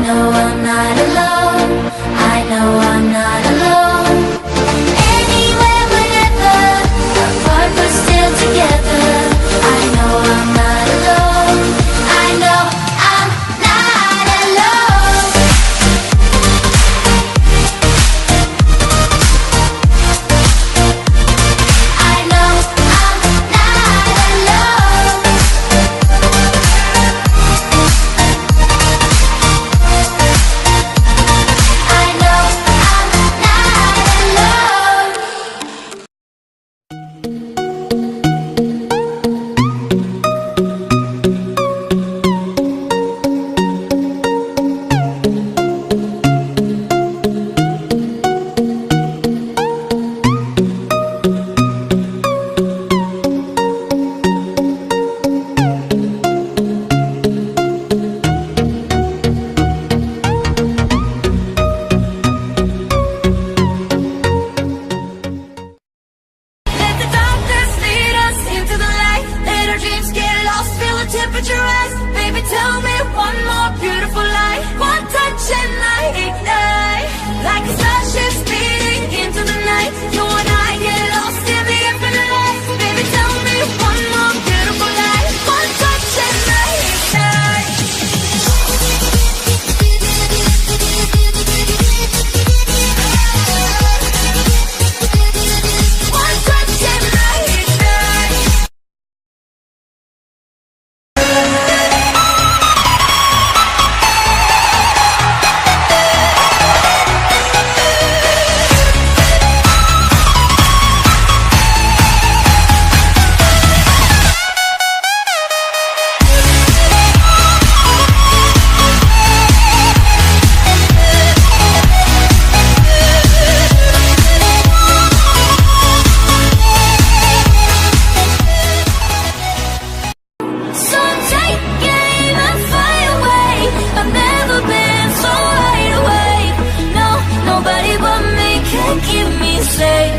know I'm not alone. I know I'm not alone. Anywhere, whenever, apart but still together. I know I'm not alone. I know I'm not alone. I know I'm not alone. I know I'm not alone. Let the darkness lead us into the light. Let our dreams get lost, feel the temperature rise. Baby, tell me one more beautiful lie. One touch and I ignite. Like a starship speeding into the night. You and I get lost in the infinite light. Baby, tell me one more beautiful lie. One touch and I ignite. One touch and I ignite. So take aim and fly away. I've never been so wide awake. No, nobody but me can keep me safe.